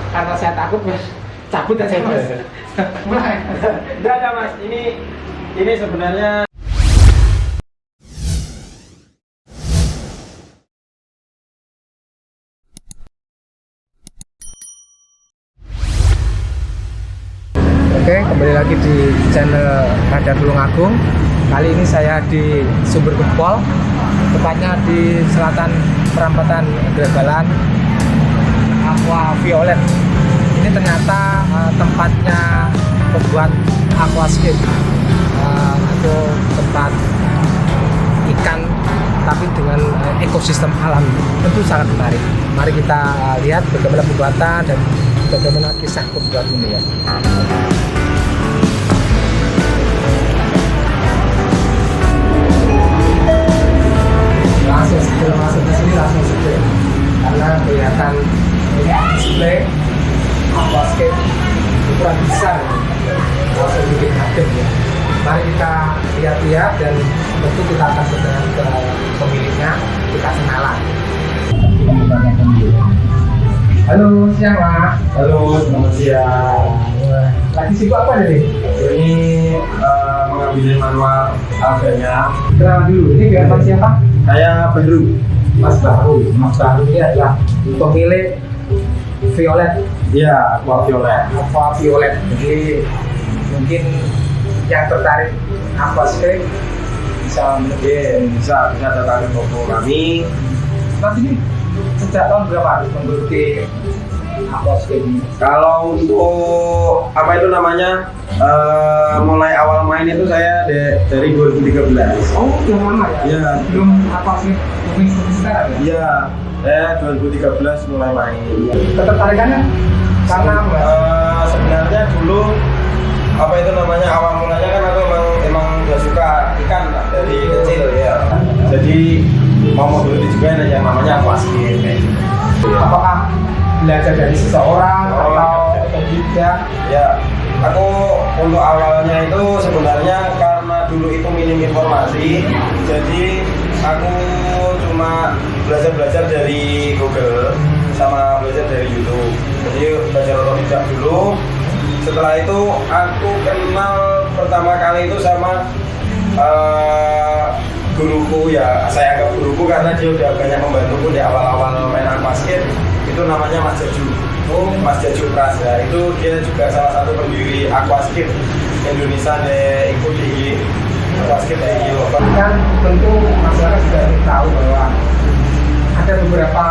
karena saya takut mas cabut aja mas. Mulai. Enggak ada mas, ini sebenarnya Oke, kembali lagi di channel Radar Tulungagung. Kali ini saya di Sumber Gempol, tepatnya di selatan Perampatan Gregalan Aqua Violet. Ini ternyata tempatnya pembuat aquascape atau tempat ikan tapi dengan ekosistem alam. Tentu sangat menarik. Mari kita lihat bagaimana pembuatan dan bagaimana kisah pembuat ini ya. Langsung sebelum masuk ke sini langsung setir karena kelihatan ini display aquascape ukuran besar, langsung bikin adem ya. Mari kita lihat-lihat dan tentu kita akan bertanya ke pemiliknya, kita kenalan. Halo, siang Pak. halo, selamat siang. Lagi sibuk apa nih? Ini mengambil manual harganya. Kenalan dulu, ini biar siapa? Saya Bedru. Mas Baru. Mas Baru ini adalah pemilik Violet, Iya, Aqua Violet. Aqua Violet. Jadi mungkin yang tertarik aquascape bisa Bisa datang ke toko kami. Mas ini sejak tahun berapa harus menggeluti aquascape ini? Kalau untuk apa itu namanya, mulai awal main itu saya dari 2013. Oh, udah lama ya? Iya. Belum aquascape booming seperti sekarang ya? Iya, saya 2013 mulai main. Ketertarikannya karena apa? Sebenarnya dulu apa itu namanya, awal mulanya kan aku emang udah suka ikan lah dari kecil ya. Jadi mau menggeluti juga yang namanya aquascape kayak gitu. Apakah belajar dari seseorang atau tidak? Ya, aku untuk awalnya itu sebenarnya karena dulu itu minim informasi, jadi aku cuma belajar dari Google sama belajar dari YouTube. Jadi belajar otodidak dulu. Setelah itu aku kenal pertama kali itu sama guruku ya, saya anggap guruku karena dia udah banyak membantuku di awal-awal main aquascape. Itu namanya Mas Jaju. Oh, Mas Jaju Prasda itu dia juga salah satu pendiri aquascape Indonesia deh, ikut di aquascape dari Kan tentu masyarakat sudah tahu bahwa ada beberapa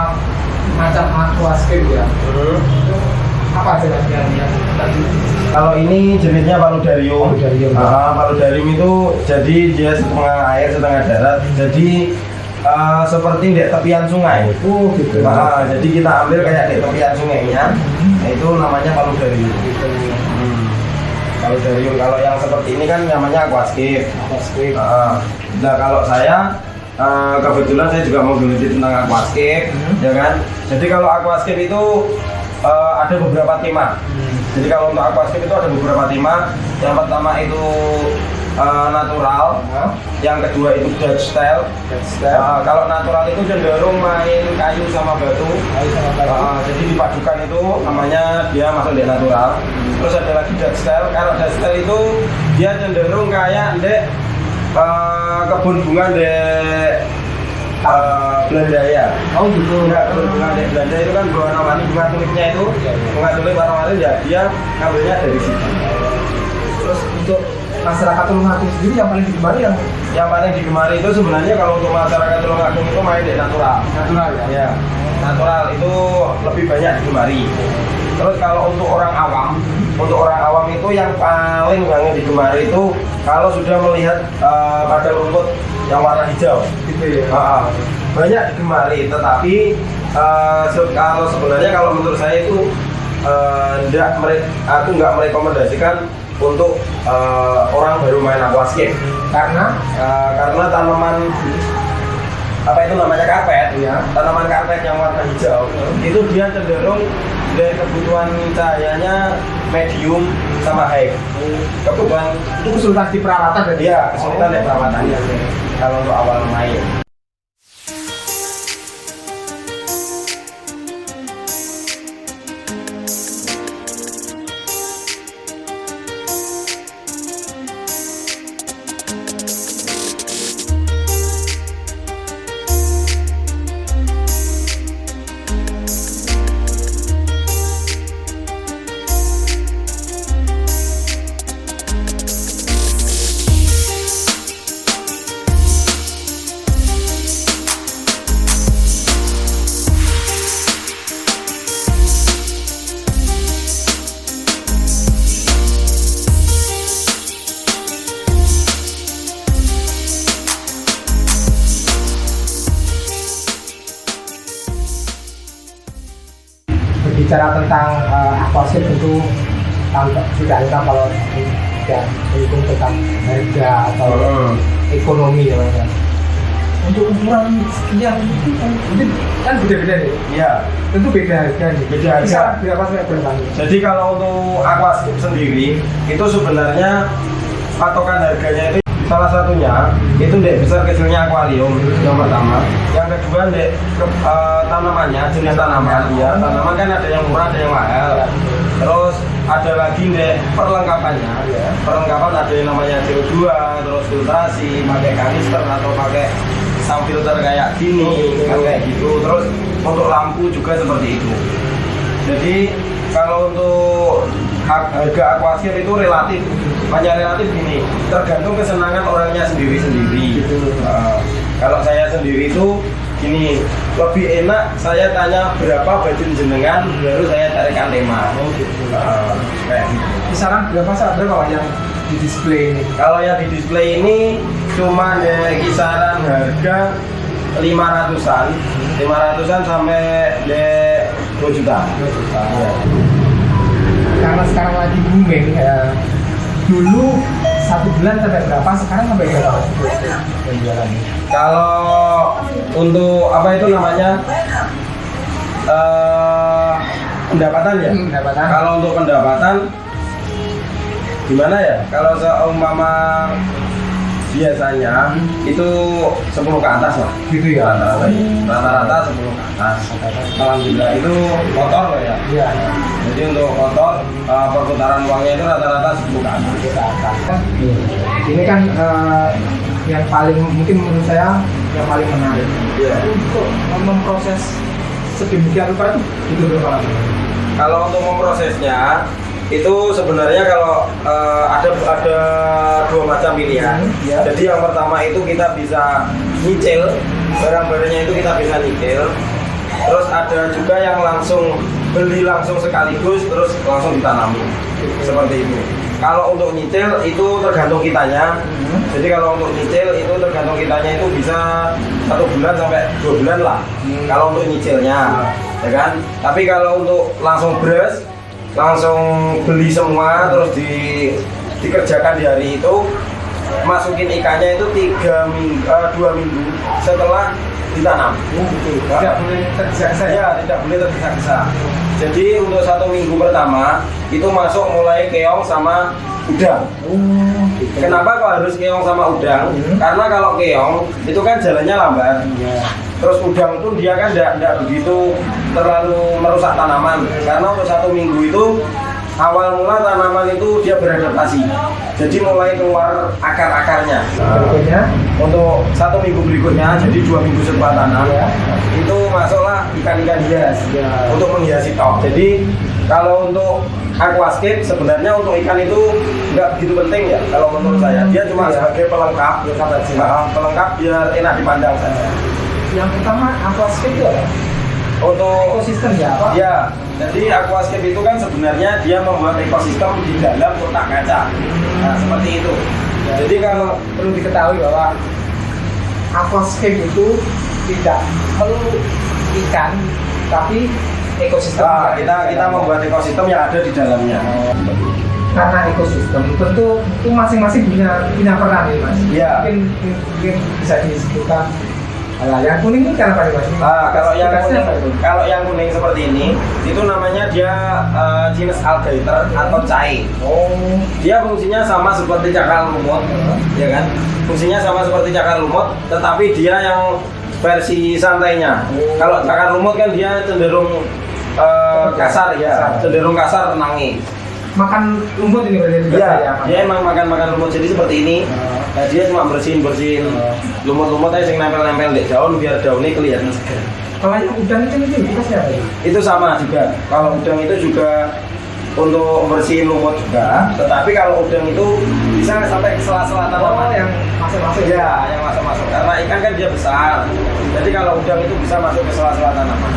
macam aquascape ya. Apa aja yang tadi? Kalau ini jenisnya paludarium. Paludarium itu jadi dia setengah air setengah darat. Jadi seperti di tepian sungai. Oh gitu. Jadi kita ambil kayak di tepian sungainya. Itu namanya paludarium. Paludarium. Kalau yang seperti ini kan namanya aquascape. Nah kalau saya kebetulan saya juga mau geluti tentang aquascape, ya kan. Jadi kalau aquascape itu ada beberapa tema. Jadi kalau untuk aquascape itu ada beberapa tema. Yang pertama itu natural, yang kedua itu Dutch style. Kalau natural itu cenderung main kayu sama batu. Jadi dipadukan itu namanya dia masuk di natural. Terus ada lagi Dutch style. Kalau Dutch style itu dia cenderung kayak di kebun bunga di Belanda ya. Oh gitu. Ya, kebun bunga di Belanda itu kan warna-warni bunga tulipnya itu, bunga tulip warna-warni ya, dia ngambilnya dari situ. Terus untuk masyarakat Tulungagung sendiri yang paling digemari yang paling digemari itu sebenarnya kalau untuk masyarakat Tulungagung itu main di natural. Natural ya. Ya, natural itu lebih banyak digemari. Terus kalau untuk orang awam itu yang paling banget digemari itu kalau sudah melihat pada rumput yang warna hijau. Gitu ya. Banyak digemari, tetapi kalau sebenarnya kalau menurut saya itu aku nggak merekomendasikan untuk orang baru main aquascape Karena tanaman apa itu namanya karpet, ya. Tanaman karpet yang warna hijau itu dia cenderung dari kebutuhan cahayanya medium sama high. Kebutuhan itu kesulitan di perawatan dan dia kesulitan di perawatannya kalau untuk awal main. bicara tentang aquascape tentu tidak lengkap kalau tidak menghitung tentang harga atau ekonomi ya Mas. Untuk ukuran sekian itu kan beda-beda nih. Iya. Tentu beda harga nih. Beda harga. Bisa berapa sampai berapa? Jadi kalau untuk aquascape sendiri itu sebenarnya patokan harganya itu salah satunya itu dek besar kecilnya akuarium yang pertama, yang kedua dek tanamannya, jenis tanaman ya, tanaman kan ada yang murah ada yang mahal, terus ada lagi dek perlengkapannya ya. Perlengkapan ada yang namanya CO2, terus filtrasi pakai kanister atau pakai sound filter kayak gini kan kayak gitu, terus untuk lampu juga seperti itu. Jadi kalau untuk harga aquascape itu relatif, banyak relatif gini, tergantung kesenangan orangnya sendiri-sendiri. Kalau saya sendiri itu gini, lebih enak saya tanya berapa budget jenengan, baru saya carikan tema. Kayak gitu. Kisaran berapa Pak yang di display ini? Kalau yang di display ini cuma dari kisaran harga 500-an sampai 2 juta. Ya. Karena sekarang lagi booming ya. Dulu 1 bulan sampai berapa, sekarang sampai berapa penjualannya? Kalau untuk apa itu namanya pendapatan ya? Pendapatan. Kalau untuk pendapatan gimana ya? Kalau seumpama biasanya itu 10 ke atas lah. Gitu ya. Rata-rata 10 ke atas. Alhamdulillah itu kotor loh ya. Iya. Jadi untuk kotor perputaran uangnya itu rata-rata 10 ke atas. Ini kan yang paling mungkin menurut saya yang paling menarik. Iya. Untuk memproses sedemikian rupa itu berapa lama? Kalau untuk memprosesnya itu sebenarnya kalau ada 2 macam pilihan. Ya. Jadi yang pertama itu kita bisa nyicil barang-barangnya, itu kita bisa nyicil. Terus ada juga yang langsung beli langsung sekaligus terus langsung ditanami seperti itu. Kalau untuk nyicil itu tergantung kitanya. Jadi kalau untuk nyicil itu tergantung kitanya, itu bisa 1 bulan sampai 2 bulan lah. Kalau untuk nyicilnya, ya kan. Tapi kalau untuk langsung beres, langsung beli semua terus dikerjakan di hari itu, masukin ikannya itu 2 minggu setelah ditanam. Tidak boleh tergesa-gesa. Ya, tidak boleh tergesa-gesa. Jadi untuk 1 minggu pertama itu masuk mulai keong sama udang. Kenapa kok harus keong sama udang? Karena kalau keong itu kan jalannya lambat. Terus udang pun dia kan tidak begitu terlalu merusak tanaman. Karena untuk 1 minggu itu awal mula tanaman itu dia beradaptasi. Jadi mulai keluar akar-akarnya. Berikutnya Untuk 1 minggu berikutnya, jadi 2 minggu setelah tanam, itu masuklah ikan-ikan hias untuk menghiasi tok. Jadi kalau untuk aquascape sebenarnya untuk ikan itu nggak begitu penting ya kalau menurut saya. Dia cuma sebagai pelengkap, pelengkap biar enak dipandang saja. yang pertama aquascape itu apa? Untuk Ekosistem ya Pak? ya, jadi aquascape itu kan sebenarnya dia membuat ekosistem di dalam kotak kaca. Nah, seperti itu. Jadi kalau perlu diketahui bahwa aquascape itu tidak melulu ikan, tapi ekosistem. Nah, kita membuat ekosistem yang ada di dalamnya. Karena ekosistem tentu itu masing-masing punya peran nih Mas. Iya. Mungkin bisa disebutkan. Yang kuning ini karena apa nih Mas? Kalau yang kuning seperti ini, itu namanya dia jenis alligator atau cai. Oh, Dia fungsinya sama seperti cakar lumut, ya kan? Fungsinya sama seperti cakar lumut, tetapi dia yang versi santainya. Kalau cakar lumut kan dia cenderung kasar ya, cenderung kasar renangi. makan rumput ini berarti juga Iya, ya? dia emang makan rumput jadi seperti ini. Nah, dia cuma bersihin lumut-lumut aja yang nempel-nempel di daun biar daunnya kelihatan segar. Kalau yang udang itu kita siapa itu? Itu sama juga. Kalau udang itu juga untuk bersihin lumut juga. Tetapi kalau udang itu bisa sampai ke sela-sela tanaman. yang masuk-masuk Ya, yang masuk-masuk. Karena ikan kan dia besar. Jadi kalau udang itu bisa masuk ke sela-sela tanaman.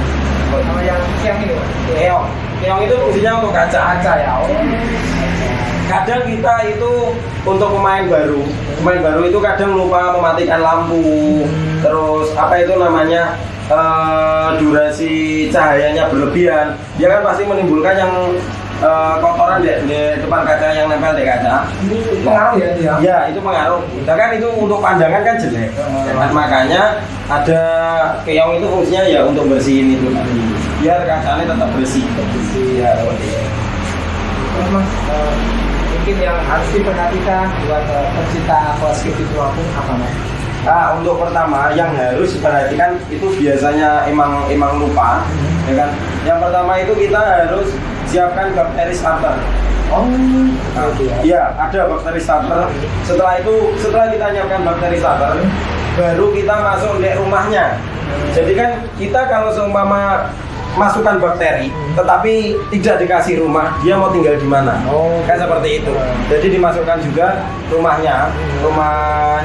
Sama yang ini Pak? Keong. Keong itu fungsinya untuk kaca ya. Kadang kita itu untuk pemain baru itu kadang lupa mematikan lampu. Terus apa itu namanya durasi cahayanya berlebihan, dia kan pasti menimbulkan yang kotoran di depan kaca yang nempel di kaca. Ini pengaruh ya dia? Ya, itu pengaruh. Nah, kan itu untuk pandangan kan jelek. Makanya ada keong itu fungsinya ya untuk bersihin itu tadi. Biar kacanya tetap bersih. Ya, seperti itu. Mas, mungkin yang harus diperhatikan buat pecinta aquascape di Tulungagung apa Mas? Nah, untuk pertama yang harus diperhatikan itu biasanya emang lupa, ya kan? Yang pertama itu kita harus siapkan bakteri starter. Oh, Nah, iya, ada bakteri starter. Setelah kita nyiapkan bakteri starter, baru kita masuk di rumahnya. Jadi kan kita kalau seumpama masukkan bakteri, tetapi tidak dikasih rumah, dia mau tinggal di mana? Oh, Kan seperti itu. Jadi dimasukkan juga rumahnya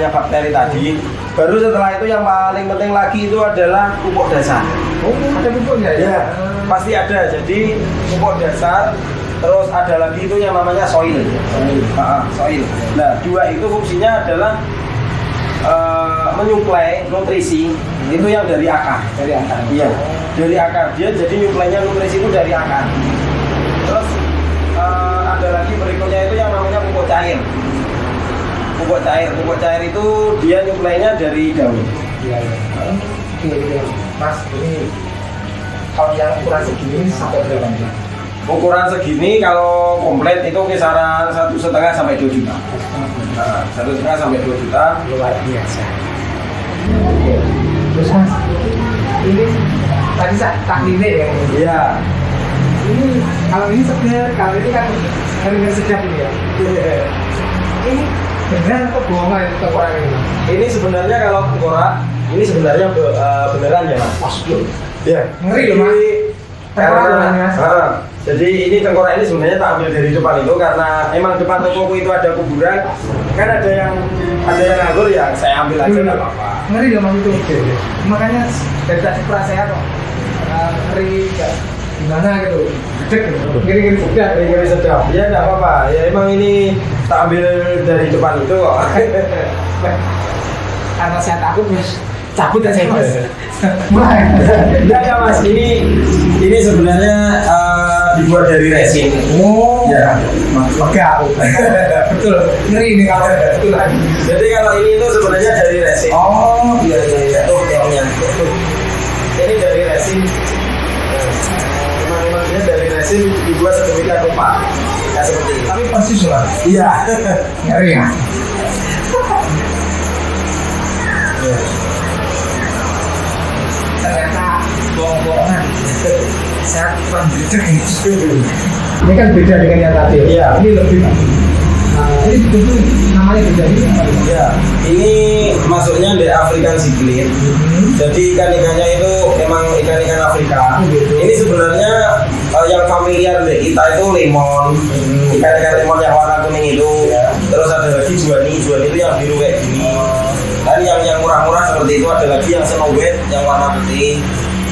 bakteri tadi. Baru setelah itu yang paling penting lagi itu adalah pupuk dasar. Oh, ada pupuknya ya? Ya, pasti ada. Jadi pupuk dasar, terus ada lagi itu yang namanya soil. Soil. Nah, dua itu fungsinya adalah menyuplai nutrisi itu yang dari akar. Dari akar. Iya, dari akar. Dia jadi nyuplainya nutrisi itu dari akar. Terus ada lagi berikutnya itu yang namanya pupuk cair. Pupuk cair itu dia nyuplainya dari daun. Iya, iya. Oke, Mas, ini kalau yang ukuran segini sampai berapa nih? Ukuran segini kalau komplit itu kisaran 1,5 sampai 2 juta. 1,5 sampai 2 juta. Luar biasa. Oke. Terus Mas, ini tadi saya tak nilai ya. Iya. Ini kalau ini segar, kalau ini kan benar sedap ini ya. Ini beneran atau bohongan itu tengkorak ini? Ini sebenarnya kalau tengkorak, ini sebenarnya beneran ya Mas. Pasti. Ya. Ngeri loh Mas. Tengkorak Mas. Jadi ini tengkorak ini sebenarnya tak ambil dari depan itu karena emang depan tokoku itu ada kuburan. Kan ada yang nganggur ya, saya ambil aja nggak apa-apa. Ngeri loh Mas itu. Makanya dari tadi perasaan kok ngeri nggak gimana gitu. Gede gitu. Ngeri-ngeri sedap. Ngeri sedap. Ya nggak apa-apa. Ya emang ini tak ambil dari depan itu kok. Karena saya takut Mas. Cabut aja Mas. Mulai. Enggak ya Mas, ini sebenarnya dibuat dari resin. Oh, Ya, lega aku. Betul. Ngeri ini kalau betul. jadi kalau ini itu sebenarnya dari resin. Oh, iya iya iya. Tuh keongnya. Ini dari resin. Emang dia dari resin dibuat sedemikian rupa. Ya seperti ini. Tapi persis lah. Iya. Ngeri ya. Ternyata bohong-bohongan. Saya kurang beda ini kan beda dengan yang tadi. Iya. Ini lebih. Ini betul namanya beda ini. Ya, ini masuknya di African Cichlid. Jadi ikan-ikannya itu emang ikan-ikan Afrika. Ini sebenarnya yang familiar deh kita itu lemon, ikan-ikan lemon yang warna kuning itu. Terus ada lagi juani itu yang biru kayak gini. Dan yang murah-murah seperti itu ada lagi yang snow white yang warna putih.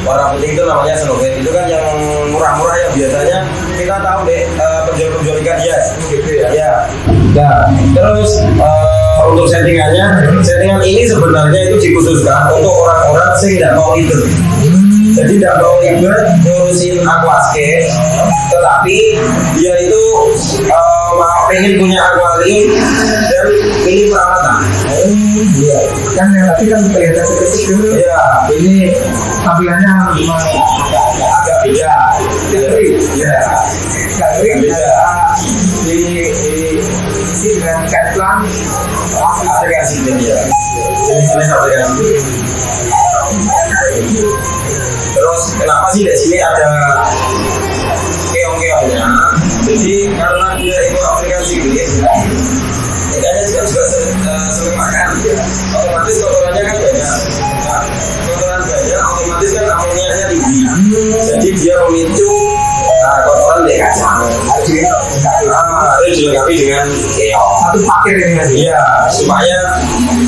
Warna putih itu namanya snow white. Itu kan yang murah-murah yang biasanya kita tahu deh penjual-penjual ikan hias. Gitu ya. Ya. Nah, terus untuk settingan ini sebenarnya itu dikhususkan untuk orang-orang yang tidak mau ribet. Jadi tidak mau ribet ngurusin aquascape, tetapi dia itu pengen punya akuarium dan ini perawatan. Iya. Kan yang tadi kan kelihatan seperti itu. Ya, Ini tampilannya memang agak beda. ngeri. Ya, Nggak ngeri. beda. Ini dengan guideline Aplikasi ini ya. Jenis aplikasi. Terus kenapa sih di sini ada keong-keongnya? Jadi karena dia itu aplikasi ini, ikannya juga sering makan. Otomatis kotorannya kan banyak. Nah, kotoran banyak, otomatis kan amoniaknya tinggi. Jadi dia memicu kotoran di kacang. Harus dilengkapi dengan keong. satu paket ini Mas. Iya, supaya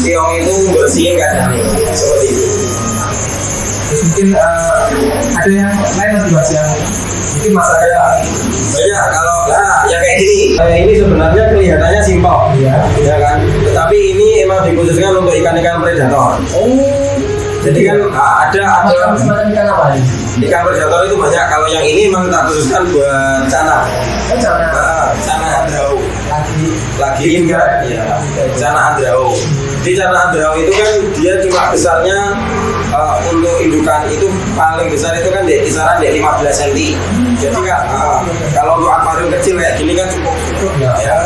keong itu bersihin kacangnya seperti itu. Terus mungkin ada yang lain lagi Mas yang mungkin masalahnya Banyak kalau yang kayak gini. Ini sebenarnya kelihatannya simpel, Iya. ya kan? Tetapi ini emang dikhususkan untuk ikan-ikan predator. oh Jadi kan ada Semacam ikan apa ini? ikan predator itu banyak. Kalau yang ini memang tak khususkan buat cana. Cana andrao. Lagi enggak? Iya. Cana andrao. Di cana andrao itu kan dia cuma besarnya untuk indukan itu paling besar itu kan di kisaran di 15 cm. Jadi kan kalau untuk akuarium kecil kayak gini kan cukup. Ya.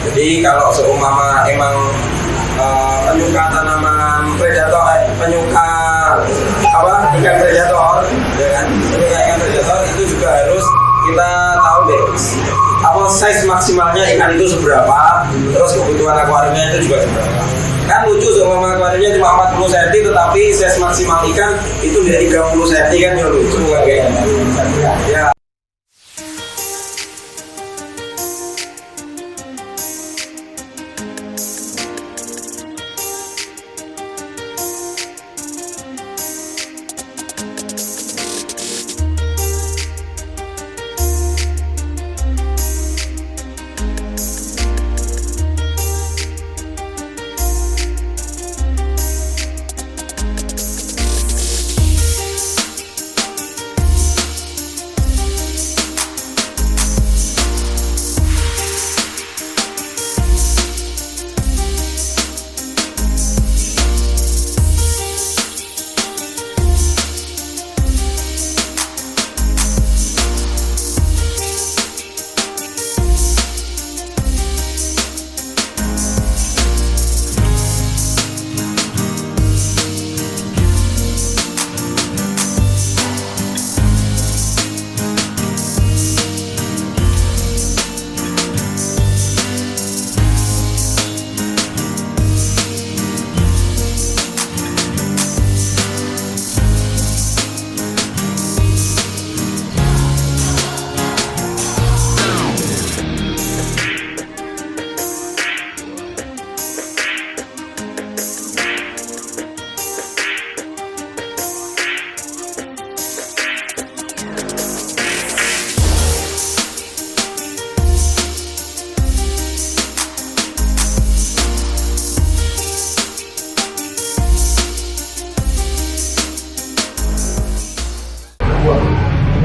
Jadi kalau seumpama emang penyuka tanaman predator, penyuka ikan predator, ya kan? Penyuka ikan predator itu juga harus kita tahu deh size maksimalnya ikan itu seberapa, terus kebutuhan akuariumnya itu juga seberapa. Kan lucu seumpama akuariumnya cuma 40 cm tetapi size maksimal ikan itu dari 30 cm kan ya lucu kan kayak gitu. Ya.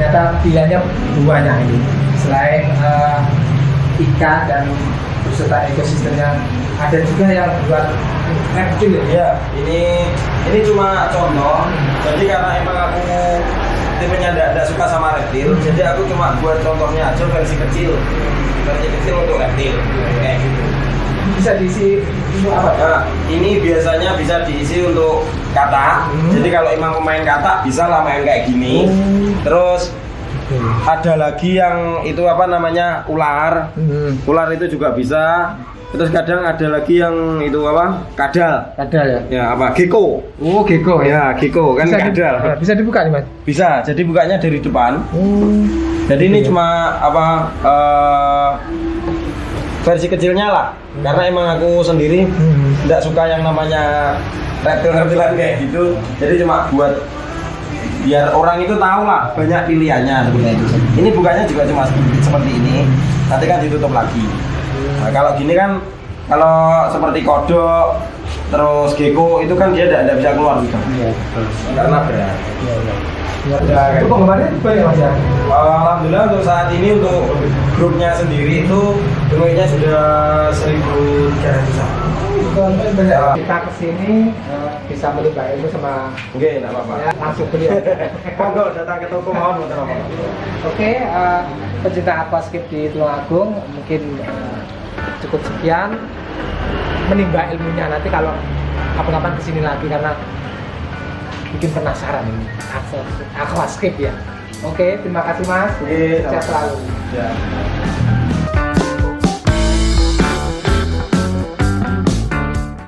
Ternyata pilihannya banyak ini. Selain ikan dan beserta ekosistemnya, ada juga yang buat reptil. Ya, ini cuma contoh. Jadi karena emang aku tipenya tidak suka sama reptil, jadi aku cuma buat contohnya aja versi kecil untuk reptil kayak gitu. Bisa diisi untuk apa? Nah, ini biasanya bisa diisi untuk katak. Jadi kalau emang pemain katak bisa lah main kayak gini. Terus ada lagi yang itu apa namanya ular. Ular itu juga bisa. Terus kadang ada lagi yang itu apa? Kadal. Kadal ya? Ya apa? Gecko. Oh, gecko Ya, gecko kan bisa kadal. Bisa dibuka nih, Mas? Bisa. Jadi bukanya dari depan. Jadi ini cuma apa versi kecilnya lah. Karena emang aku sendiri tidak suka yang namanya reptil-reptilan kayak gitu. Jadi cuma buat biar orang itu tahu lah banyak pilihannya seperti itu. Ini bukanya juga cuma seperti ini. Nanti kan ditutup lagi. Nah, kalau gini kan kalau seperti kodok terus gecko itu kan dia tidak bisa keluar juga. Iya. Karena berat. Itu penggemarnya banyak, Mas ya? Alhamdulillah untuk saat ini untuk grupnya sendiri itu pengikutnya sudah 1.300-an. Kita kesini bisa menimba ilmu sama Oke, enggak apa-apa. ya, langsung beli. Monggo datang ke toko mohon betul apa. Oke, pecinta aquascape di Tulungagung mungkin cukup sekian menimba ilmunya. Nanti kalau kapan-kapan kesini lagi karena bikin penasaran ini aquascape ya. Oke, terima kasih Mas. Oke, Sehat sama-sama. selalu. Ya.